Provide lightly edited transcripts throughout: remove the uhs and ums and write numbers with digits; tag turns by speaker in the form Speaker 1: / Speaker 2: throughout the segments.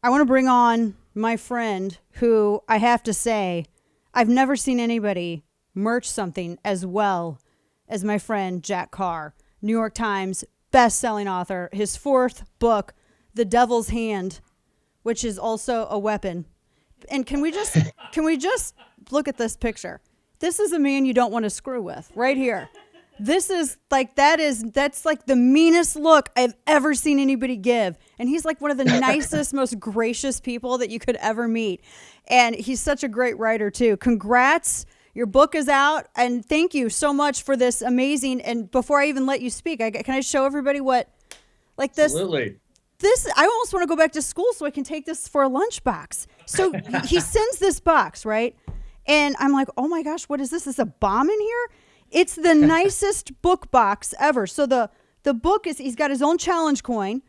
Speaker 1: I want to bring on my friend who I have to say, I've never seen anybody merch something as well as my friend Jack Carr, New York Times best-selling author. His fourth book, The Devil's Hand, which is also a weapon. And can we just look at this picture? This is a man you don't want to screw with right here. This is like that's like the meanest look I've ever seen anybody give. And he's like one of the nicest, most gracious people that you could ever meet. And he's such a great writer too. Congrats. Your book is out, and thank you so much for this amazing. And before I even let you speak, can I show everybody what, like this?
Speaker 2: Absolutely.
Speaker 1: This, I almost want to go back to school so I can take this for a lunchbox. So he sends this box, right? And I'm like, oh my gosh, what is this? Is a bomb in here? It's the nicest book box ever. So the book is, he's got his own challenge coin.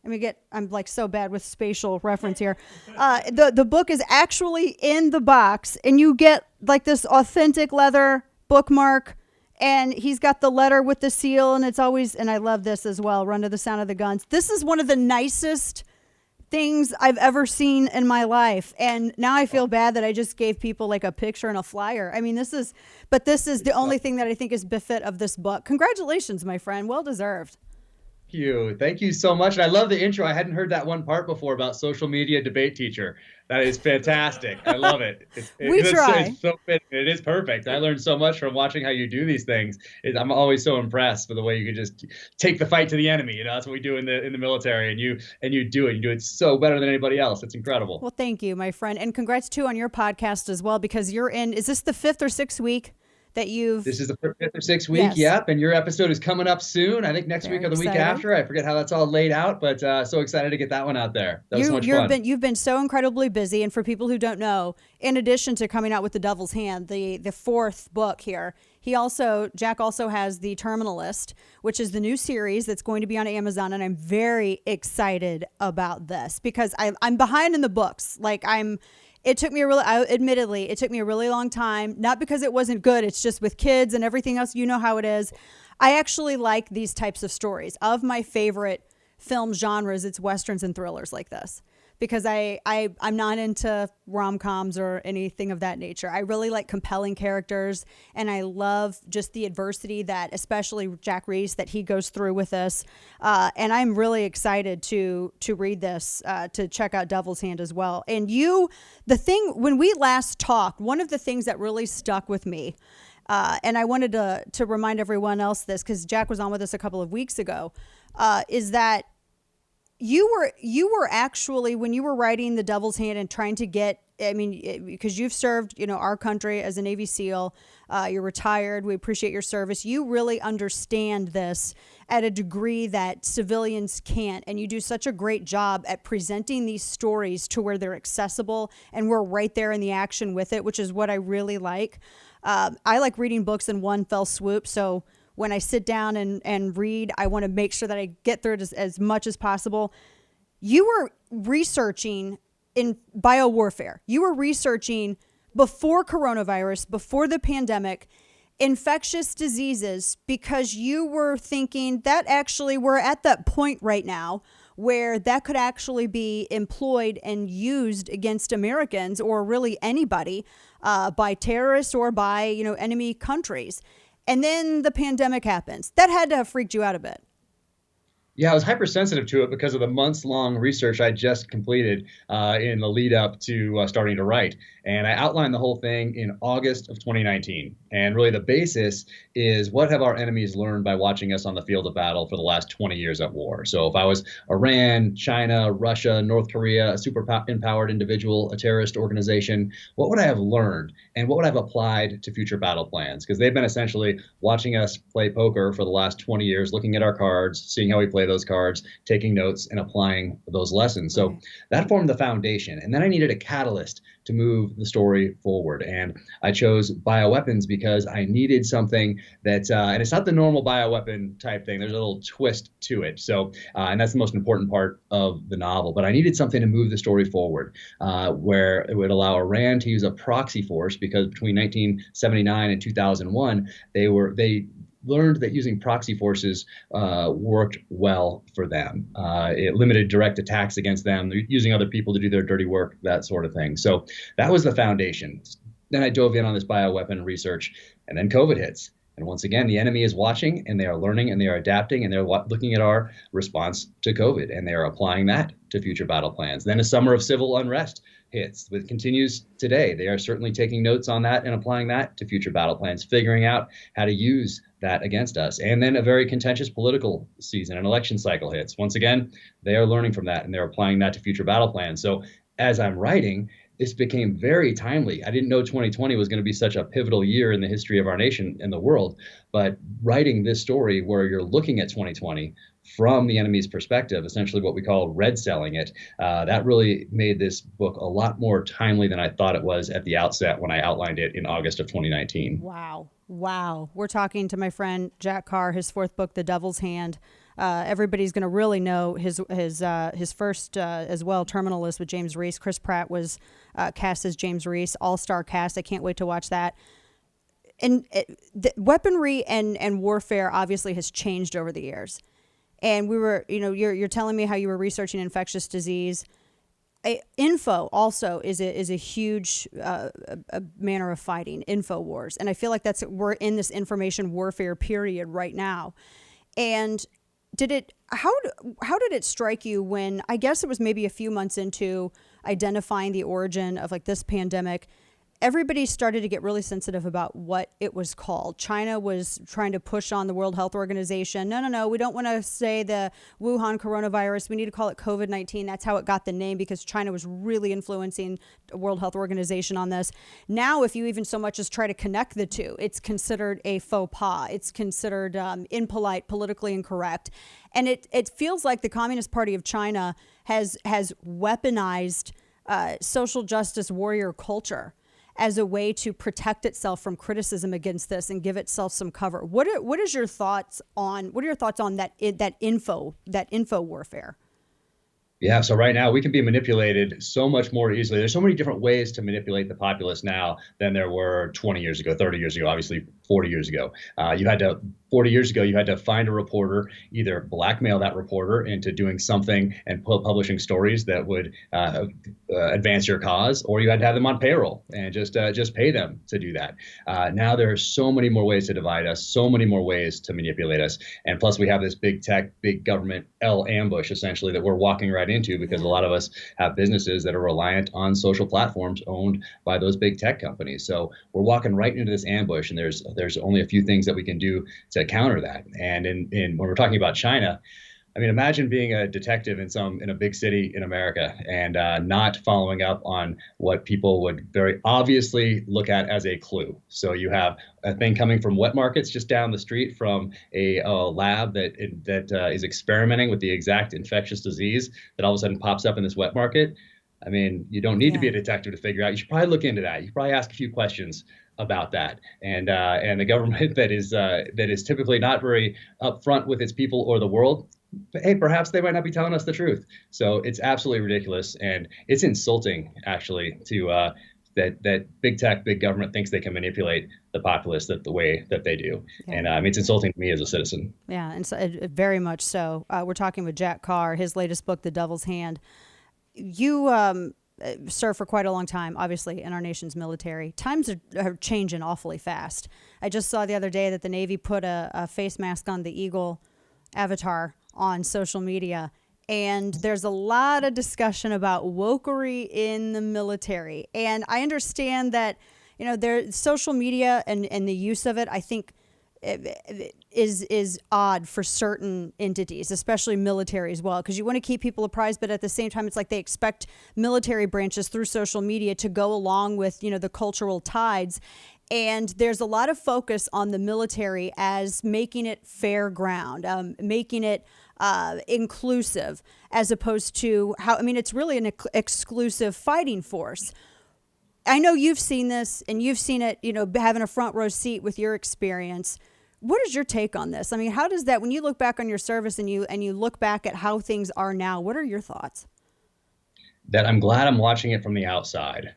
Speaker 1: I'm like so bad with spatial reference here. The book is actually in the box, and you get like this authentic leather bookmark, and he's got the letter with the seal, and it's always, and I love this as well, Run to the Sound of the Guns. This is one of the nicest things I've ever seen in my life. And now I feel bad that I just gave people like a picture and a flyer. I mean, this is the only thing that I think is befit of this book. Congratulations, my friend. Well deserved.
Speaker 2: Thank you so much. And I love the intro. I hadn't heard that one part before about social media debate teacher. That is fantastic. I love it.
Speaker 1: We try.
Speaker 2: It's so fit. It is perfect. I learned so much from watching how you do these things. I'm always so impressed with the way you can just take the fight to the enemy. You know, that's what we do in the military, and you do it. You do it so better than anybody else. It's incredible.
Speaker 1: Well, thank you, my friend, and congrats too on your podcast as well, because you're in. Is this the 5th or 6th week that you've?
Speaker 2: This is the 5th or 6th week.
Speaker 1: Yes.
Speaker 2: Yep. And your episode is coming up soon. I think next week or the week after. I forget how that's all laid out, but so excited to get that one out there. That was so much fun.
Speaker 1: You've been so incredibly busy. And for people who don't know, in addition to coming out with The Devil's Hand, the fourth book here, Jack also has The Terminalist, which is the new series that's going to be on Amazon. And I'm very excited about this because I'm behind in the books. It took me admittedly, it took me a really long time, not because it wasn't good. It's just with kids and everything else, you know how it is. I actually like these types of stories. Of my favorite film genres, it's Westerns and thrillers like this, because I'm not into rom-coms or anything of that nature. I really like compelling characters, and I love just the adversity that, especially Jack Reese, that he goes through with this. And I'm really excited to read this, to check out Devil's Hand as well. And when we last talked, one of the things that really stuck with me, and I wanted to remind everyone else this, because Jack was on with us a couple of weeks ago, is that you were actually, when you were writing The Devil's Hand and trying to get, because you've served, our country as a Navy SEAL, you're retired. We appreciate your service. You really understand this at a degree that civilians can't. And you do such a great job at presenting these stories to where they're accessible and we're right there in the action with it, which is what I really like. I like reading books in one fell swoop. So when I sit down and read, I want to make sure that I get through it as much as possible. You were researching in biowarfare. You were researching before coronavirus, before the pandemic, infectious diseases, because you were thinking that actually we're at that point right now where that could actually be employed and used against Americans or really anybody by terrorists or by, enemy countries. And then the pandemic happens. That had to have freaked you out a bit.
Speaker 2: Yeah, I was hypersensitive to it because of the months-long research I just completed in the lead up to starting to write. And I outlined the whole thing in August of 2019. And really the basis is, what have our enemies learned by watching us on the field of battle for the last 20 years at war? So if I was Iran, China, Russia, North Korea, a super empowered individual, a terrorist organization, what would I have learned? And what would I have applied to future battle plans? Because they've been essentially watching us play poker for the last 20 years, looking at our cards, seeing how we play those cards, taking notes, and applying those lessons. So that formed the foundation. And then I needed a catalyst to move the story forward. And I chose bioweapons because I needed something that, and it's not the normal bioweapon type thing. There's a little twist to it. So, and that's the most important part of the novel. But I needed something to move the story forward, where it would allow Iran to use a proxy force, because between 1979 and 2001, they learned that using proxy forces worked well for them. It limited direct attacks against them, using other people to do their dirty work, that sort of thing. So that was the foundation. Then I dove in on this bioweapon research, and then COVID hits. And once again, the enemy is watching, and they are learning, and they are adapting, and they're looking at our response to COVID, and they are applying that to future battle plans. Then a summer of civil unrest hits, that continues today. They are certainly taking notes on that and applying that to future battle plans, figuring out how to use that against us. And then a very contentious political season, an election cycle hits. Once again, they are learning from that, and they're applying that to future battle plans. So as I'm writing, this became very timely. I didn't know 2020 was going to be such a pivotal year in the history of our nation and the world, but writing this story where you're looking at 2020 from the enemy's perspective, essentially what we call red selling it, that really made this book a lot more timely than I thought it was at the outset when I outlined it in August of 2019.
Speaker 1: Wow. Wow. We're talking to my friend Jack Carr, his fourth book, The Devil's Hand. Everybody's going to really know his first as well, Terminal List with James Reese. Chris Pratt was cast as James Reese, all-star cast. I can't wait to watch that. And the weaponry and warfare obviously has changed over the years. And we were, you're telling me how you were researching infectious disease. Info also is a huge a manner of fighting, info wars, and I feel like we're in this information warfare period right now. And how did it strike you when, I guess it was maybe a few months into identifying the origin of like this pandemic, everybody started to get really sensitive about what it was called. China was trying to push on the World Health Organization. No, we don't want to say the Wuhan coronavirus. We need to call it COVID-19. That's how it got the name, because China was really influencing the World Health Organization on this. Now, if you even so much as try to connect the two, it's considered a faux pas. It's considered impolite, politically incorrect. And it feels like the Communist Party of China has weaponized social justice warrior culture as a way to protect itself from criticism against this and give itself some cover. What are your thoughts on that info warfare?
Speaker 2: Yeah, so right now we can be manipulated so much more easily. There's so many different ways to manipulate the populace now than there were 20 years ago, 30 years ago, obviously 40 years ago. 40 years ago, you had to find a reporter, either blackmail that reporter into doing something and publishing stories that would advance your cause, or you had to have them on payroll and just pay them to do that. Now there are so many more ways to divide us, so many more ways to manipulate us. And plus we have this big tech, big government ambush essentially that we're walking right into, because a lot of us have businesses that are reliant on social platforms owned by those big tech companies. So we're walking right into this ambush, and there's only a few things that we can do to counter that. And when we're talking about China, I mean, imagine being a detective in a big city in America and not following up on what people would very obviously look at as a clue. So you have a thing coming from wet markets just down the street from a lab that is experimenting with the exact infectious disease that all of a sudden pops up in this wet market. I mean, you don't need to be a detective to figure out. You should probably look into that. You should probably ask a few questions about that. And the government that is typically not very upfront with its people or the world, but hey, perhaps they might not be telling us the truth. So it's absolutely ridiculous, and it's insulting actually to that big tech, big government thinks they can manipulate the populace the way that they do. Yeah. And it's insulting to me as a citizen.
Speaker 1: Yeah, and so, very much so. We're talking with Jack Carr, his latest book, The Devil's Hand. You served for quite a long time, obviously, in our nation's military. Times are changing awfully fast. I just saw the other day that the Navy put a face mask on the Eagle avatar on social media, and there's a lot of discussion about wokery in the military. And I understand that, their social media and the use of it, I think, is odd for certain entities, especially military as well, because you want to keep people apprised, but at the same time, it's like they expect military branches through social media to go along with, the cultural tides. And there's a lot of focus on the military as making it fair ground, making it inclusive, as opposed to it's really an exclusive fighting force. I know you've seen this, and you've seen it, having a front row seat with your experience. What is your take on this? I mean, how does that, when you look back on your service and you look back at how things are now, what are your thoughts?
Speaker 2: that I'm glad I'm watching it from the outside,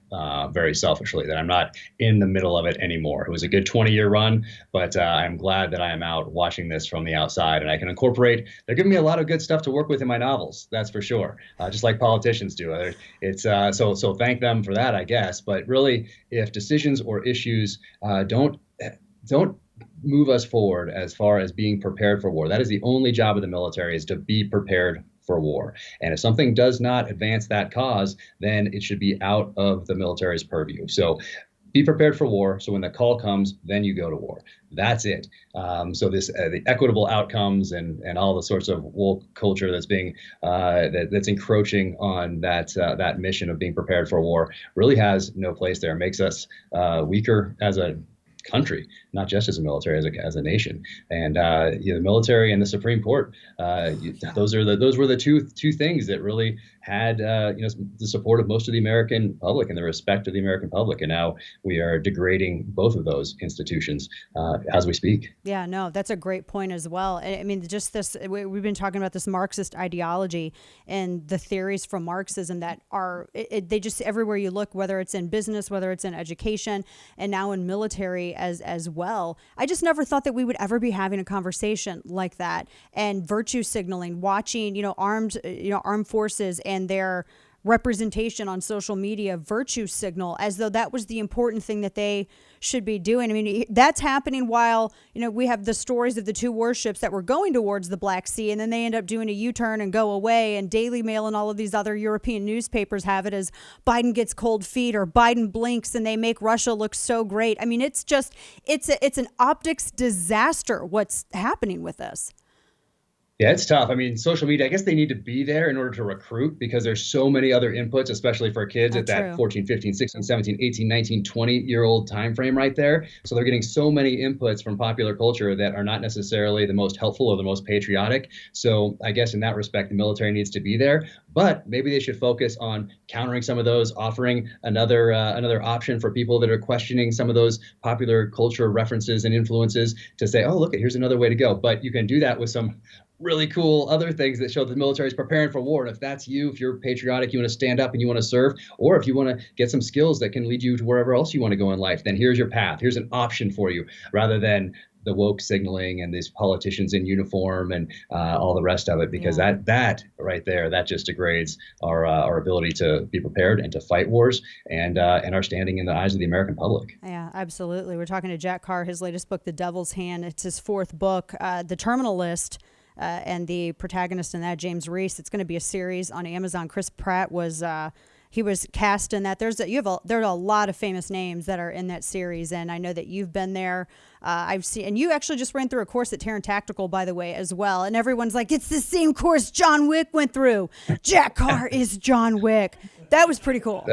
Speaker 2: very selfishly, that I'm not in the middle of it anymore. It was a good 20-year run, but I'm glad that I am out watching this from the outside and I can incorporate. They're giving me a lot of good stuff to work with in my novels, that's for sure, just like politicians do. So thank them for that, I guess. But really, if decisions or issues don't move us forward as far as being prepared for war. That is the only job of the military, is to be prepared for war. And if something does not advance that cause, then it should be out of the military's purview. So be prepared for war. So when the call comes, then you go to war. That's it. So the equitable outcomes and all the sorts of woke culture that's being that's encroaching on that mission of being prepared for war really has no place there. It makes us weaker as a country, not just as a military, as a nation. And the military and the Supreme Court, those were the two things that really had the support of most of the American public and the respect of the American public. And now we are degrading both of those institutions as we speak.
Speaker 1: Yeah, no, that's a great point as well. I mean, just this, we've been talking about this Marxist ideology and the theories from Marxism that are, they just, everywhere you look, whether it's in business, whether it's in education, and now in military as well. I just never thought that we would ever be having a conversation like that, and virtue signaling, watching, armed forces and their representation on social media virtue signal as though that was the important thing that they should be doing. I mean, that's happening while, we have the stories of the two warships that were going towards the Black Sea, and then they end up doing a U-turn and go away, and Daily Mail and all of these other European newspapers have it as Biden gets cold feet or Biden blinks, and they make Russia look so great. I mean, it's an optics disaster what's happening with this.
Speaker 2: Yeah, it's tough. I mean, social media, I guess they need to be there in order to recruit, because there's so many other inputs, especially for kids at that 14, 15, 16, 17, 18, 19, 20-year-old time frame right there. So they're getting so many inputs from popular culture that are not necessarily the most helpful or the most patriotic. So I guess in that respect, the military needs to be there. But maybe they should focus on countering some of those, offering another option for people that are questioning some of those popular culture references and influences, to say, oh, look, here's another way to go. But you can do that with some really cool other things that show the military is preparing for war. And if that's you, if you're patriotic, you want to stand up and you want to serve, or if you want to get some skills that can lead you to wherever else you want to go in life, then here's your path. Here's an option for you, rather than the woke signaling and these politicians in uniform and all the rest of it, because that right there, that just degrades our ability to be prepared and to fight wars and our standing in the eyes of the American public.
Speaker 1: Yeah, absolutely. We're talking to Jack Carr, his latest book, The Devil's Hand. It's his fourth book, The Terminal List. And the protagonist in that, James Reese. It's going to be a series on Amazon. Chris Pratt was he was cast in that. There are a lot of famous names that are in that series, and I know that you've been there. I've seen, and you actually just ran through a course at Terran Tactical, by the way, as well. And everyone's like, it's the same course John Wick went through. Jack Carr is John Wick. That was pretty cool.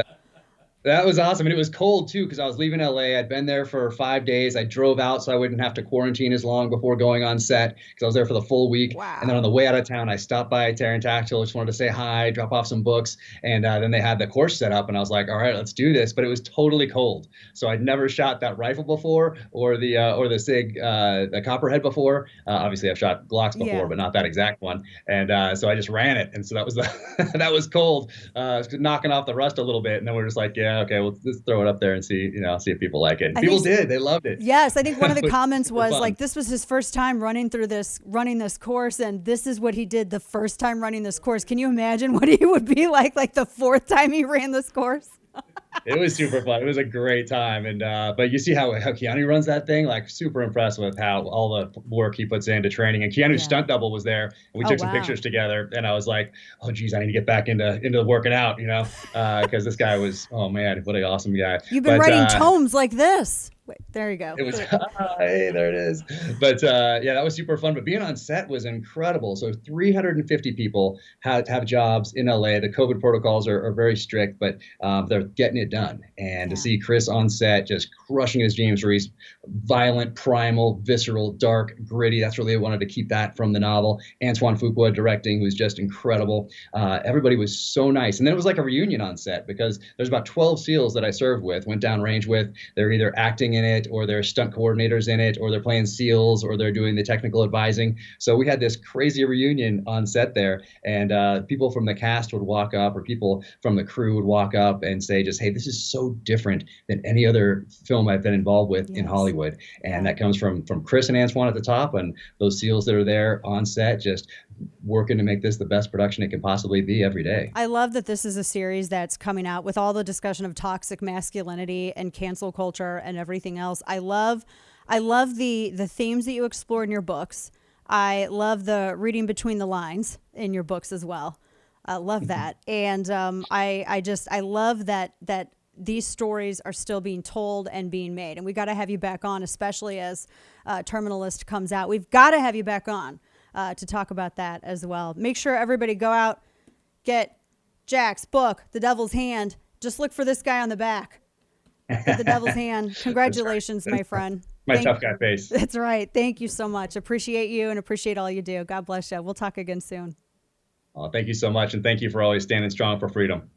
Speaker 2: That was awesome. And it was cold, too, because I was leaving LA. I'd been there for 5 days. I drove out so I wouldn't have to quarantine as long before going on set, because I was there for the full week.
Speaker 1: Wow.
Speaker 2: And then on the way out of town, I stopped by Terran Tactile. Just wanted to say hi, drop off some books. And then they had the course set up. And I was like, all right, let's do this. But it was totally cold. So I'd never shot that rifle before, or the SIG, the Copperhead before. Obviously, I've shot Glocks before, but not that exact one. And so I just ran it. And so that was that was cold, knocking off the rust a little bit. And then we're just like, yeah, okay, well, let's throw it up there and see if people like it. People did. They loved it.
Speaker 1: Yes, I think one of the comments was like, this was his first time running this course, and this is what he did the first time running this course. Can you imagine what he would be like the fourth time he ran this course?
Speaker 2: It was super fun. It was a great time. And but you see how Keanu runs that thing, like super impressed with how all the work he puts into training. And Keanu's stunt double was there, and we took some pictures together. And I was like, oh geez, I need to get back into working out, because this guy was, oh man, what an awesome guy.
Speaker 1: You've been writing tomes like this. Wait, there you go.
Speaker 2: It was, hey, there it is. But that was super fun. But being on set was incredible. So 350 people have jobs in LA. The COVID protocols are very strict, but they're getting it done. And to see Chris on set just crushing his James Reese, violent, primal, visceral, dark, gritty. That's really wanted to keep that from the novel. Antoine Fuqua directing, who's just incredible. Everybody was so nice. And then it was like a reunion on set because there's about 12 SEALs that I served with, went down range with. They're either acting in it or they're stunt coordinators in it or they're playing SEALs or they're doing the technical advising. So we had this crazy reunion on set there, and people from the cast would walk up or people from the crew would walk up and say just, hey, this is so different than any other film I've been involved with in Hollywood. And that comes from Chris and Antoine at the top and those SEALs that are there on set just working to make this the best production it can possibly be every day.
Speaker 1: I love that this is a series that's coming out with all the discussion of toxic masculinity and cancel culture and everything else. I love the themes that you explore in your books. I love the reading between the lines in your books as well. I love that. And I love that these stories are still being told and being made. And we got to have you back on, especially as Terminalist comes out. We've got to have you back on to talk about that as well. Make sure everybody go out, get Jack's book, The Devil's Hand. Just look for this guy on the back. Get The Devil's Hand. Congratulations, my friend.
Speaker 2: My tough guy face.
Speaker 1: That's right. Thank you so much. Appreciate you and appreciate all you do. God bless you. We'll talk again soon.
Speaker 2: Oh, thank you so much. And thank you for always standing strong for freedom.